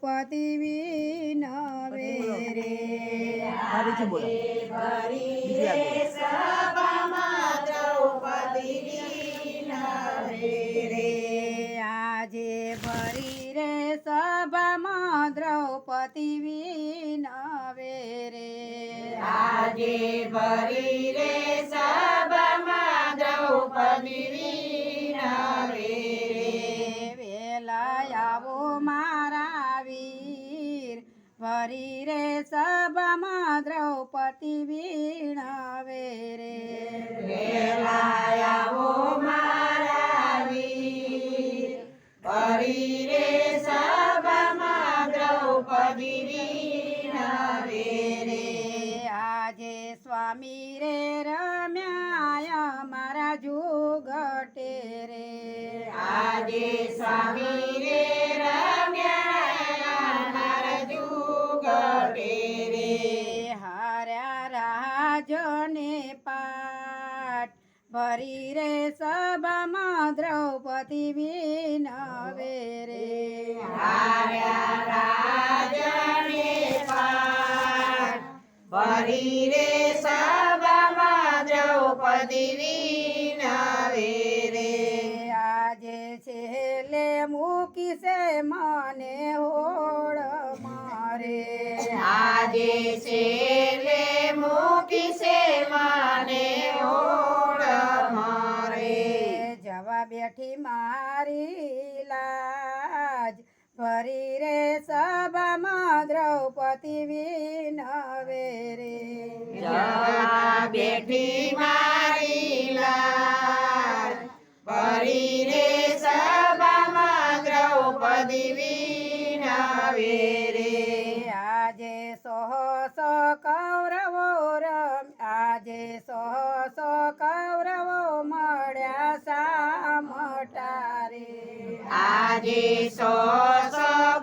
દ્રૌપદી વિનવે રે આજે ભરી રે સભામાં દ્રૌપદી વિનવે રે આજે ભરી રે સભામાં દ્રૌપદી વિનવે રે આજે ભરી રે સભામાં દ્રૌપદી વિનવે રે વેલા આવો મારા વીર ભરી રે સભામાં દ્રૌપદી વિનવે રે વેલા આવો મારા વીર ભરી રે સભામાં દ્રૌપદી વિનવે રે આજે સ્વામી રે રમ્યા અમારા જુગટે રે આજે સ્વામી રે રમ્યા મારા જુગટે રે હાર્યા રાજને પાટ ભરી રે સભામાં દ્રૌપદી વિનવે રે હાર્યા રાજને પાટ ભરી રે સભામાં દ્રૌપદી વિનવે રે આજે છેલ્લે મૂકી છે મને હોળ મારે આજે છેલ્લે મૂકી છે મને ઓળ મારે જવા બેઠી મારી લાજ ભરી રે સભામાં દ્રૌપદી વિનવે રે જવા બેઠી મારી લાજ ભરી રે સભામાં દ્રૌપદી વિનવે રે આજે સોહસ કૌરવો આજે સોહસ કૌરવો મળ્યા સામટારે આજે સો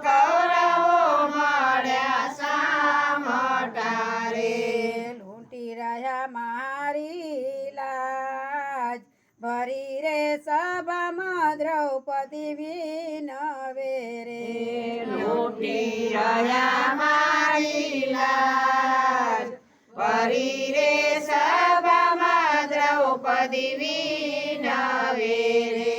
કૌરવો મળ્યા સામટારે લૂંટી રહ્યા મારી લાજ ભરી રે સભામાં દ્રૌપદી વિનવે રે લૂંટી રહ્યા મારી લાજ ભરી રે સભામાં દ્રૌપદી વિનવે રે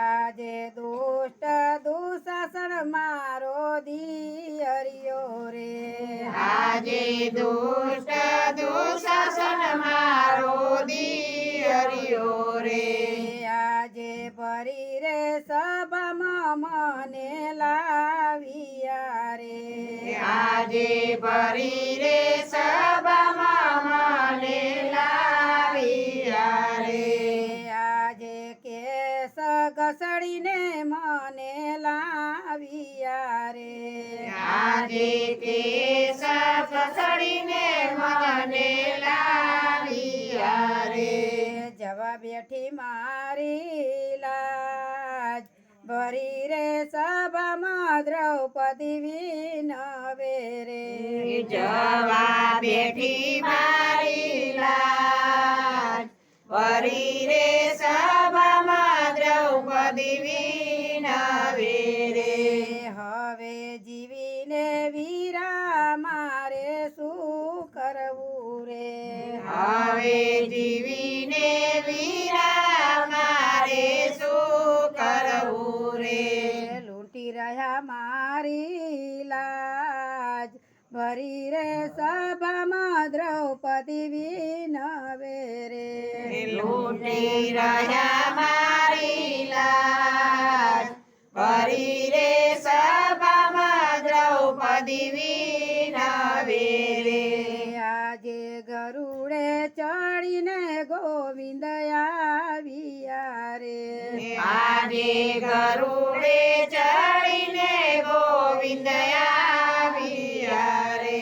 આજે દુષ્ટ દુશાસન મારો દિયરિયો રે આજે દુષ્ટ દુશાસન મારો દિયરિયો રે આજે ભરી રે સભામાં મને લાવ્યા રે આજે ભરી રે સભામાં મને લાવ્યા રે આજે કેસ ઘસડીને મને લાવ્યા રે આજે કેસ ઘસડીને મને લાવ્યા રે જવા બેઠી મારી લાજ ભરી રે સભામાં દ્રૌપદી વિનવે રે જવા બેઠી મારી લાજ ભરી રે સભામાં દ્રૌપદી વિનવે રે હવે જીવીને વીરા મારે શું કરવું રે હવે જીવીને વીરા મારે શું કરવું રે લૂંટી રહ્યા મારી લાજ ભરી રે સભામાં દ્રૌપદી વિનવે રે લૂંટી રહ્યા મારી લાજ ભરી રે સભામાં દ્રૌપદી વિનવે રે આજે ગરુડે ચડીને ગોવિંદ આવ્યા રે આજે ગરુડે ચડીને ગોવિંદ આવ્યા રે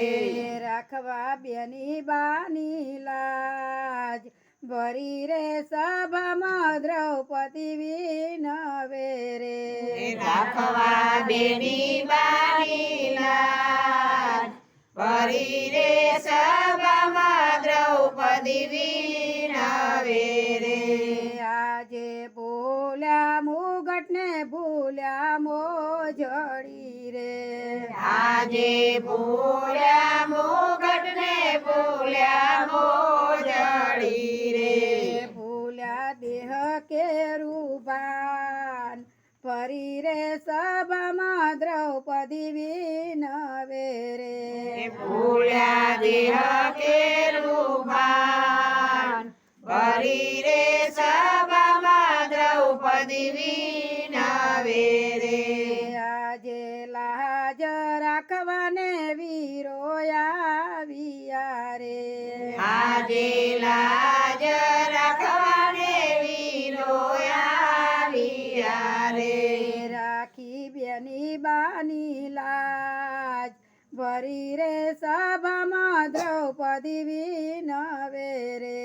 રાખવા બેની બાની લાજ ભરી રે સભામાં દ્રૌપદી વિનવે રે રાખવા બેની બાની લાજ ભરી રે સભામાં દ્રૌપદી વિનવે રે આજે બોલ્યા મુગટને ભૂલ્યા મોજ મોજડી રે આજે ભૂલ્યા મુગટ ને ભૂલ્યા મોજડી રે ભૂલ્યા દેહ કેરુબાન ફરી રે સભામાં દ્રૌપદી વિનવે રે ભૂલ્યા દેહ કેરુબાન ફરી રે સભામાં દ્રૌપદી વિનવે રે આજે લાજ રાખવાને વીરો આવ્યા રે આજે લાજ રાખવાને વીરો આવ્યા રે રાખી બેની બાની લાજ ભરી રે સભામાં દ્રૌપદી વિનવે રે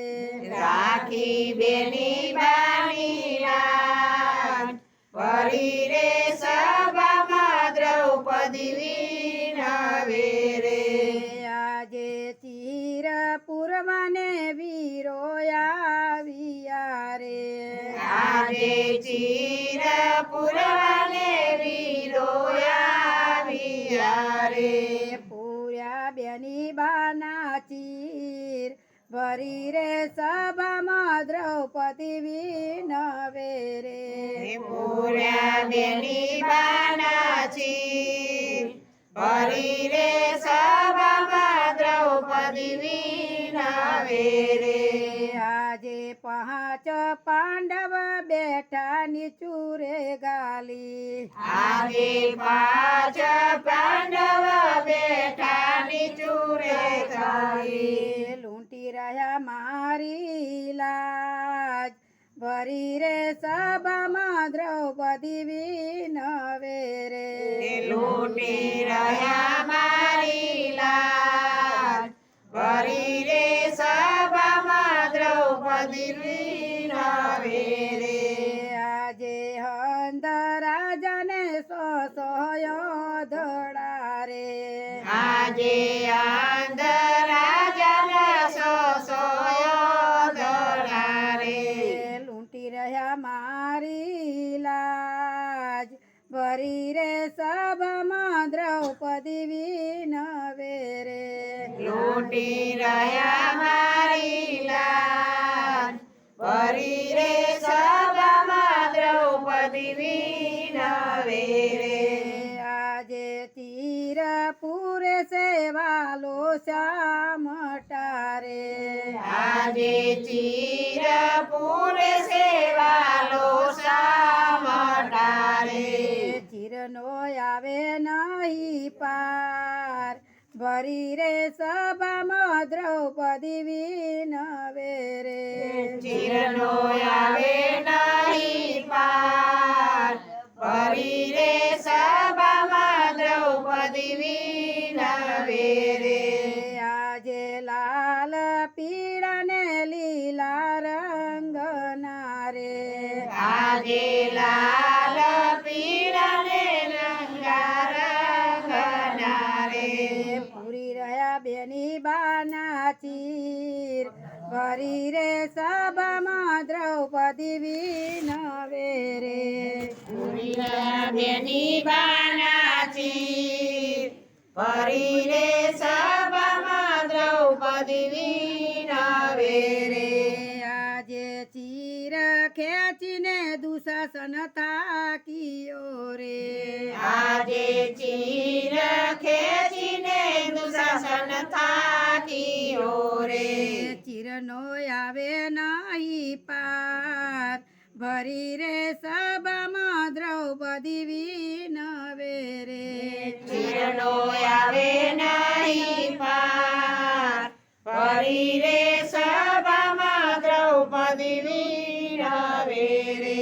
રાખી બેની બાની લાજ ફરી રે સભામાં દ્રૌપદી વિનવે રે આજે ચીર પૂરવાને વીરો આવ્યા રે આજે ચીર પુરવાને વીરો આવ્યા રે પૂર્યા બેની બાના ચીર ભરી રે સભામાં દ્રૌપદી વિનવે રે પૂર્યા બેની બાના ચીર ફરી રે સભામાં દ્રૌપદી વિનવે રે આજે પાંચ પાંડવ બેઠા નીચુરે ગાલી આજે પાંચ પાંડવ બેઠા નીચુરે ચાલી લૂંટી રહ્યા મારી લાજ ભરી રે સભામાં દ્રૌપદી વિનવે રે લૂંટી રહ્યા મારી લાજ ફરી રે સભામાં દ્રૌપદી વિનવે રે આજે હંદરાજને ધડા રે આજે આંધરાજાને ધડા રે લૂંટી રહ્યા મારી લાજ ભરી રે સભામાં દ્રૌપદી વિનવે રે લૂંટી રહ્યા મારી લાજ ફરી રે સભામાં દ્રૌપદી વિનવે રે આજે તીર પૂરે સેવાલો શ્યામટા રે આજે ચીર પૂરે સેવાલો સામટા રે ચીરનો આવે નહીં પાર ભરી રે સભામાં દ્રૌપદી વિનવે રે ચીરનો આવે નહીં પાર ફરી રે સભામાં દ્રૌપદી વિનવે રે આજે લાલ પીળા ને લીલા રંગના રે આજે લાલ પીળા ને રંગા રંગના રે પૂરી રહ્યા બેની બાના ચીર ભરી રે સભામાં દ્રૌપદી વિનવે રે બેની બાના ચીર ફરી રે સભામાં દ્રૌપદી વિનવે રે આજે ચીર ખેંચીને દુશાસન થાક્યો રે આજે ચીર ખેંચીને દુશાસન થાક્યો રે ચીરનો આવે નહીં પાર ભરી રે સભામાં દ્રૌપદી વિનવે રે ચીરનો આવે નહીં પાર ફરી રે સભામાં દ્રૌપદી વિનવે રે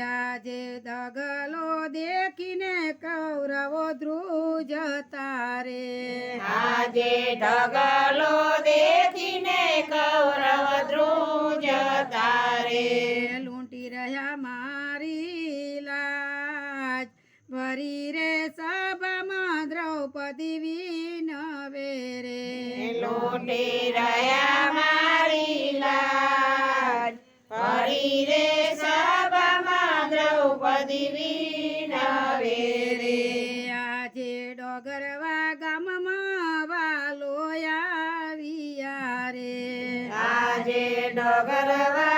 આજે દગલો દેખીને કૌરવો ધ્રુજતા રે આજે ઢગલો દેખીને કૌરવ ધ્રુજતા રે લૂંટી રહ્યા મારી લાજ ભરી રે સભામાં દ્રૌપદી વિનવે રે લૂંટી રહ્યા મારી લાજ ફરી રે સભામાં દ્રૌપદી વિનવે રે આજે ડગરવા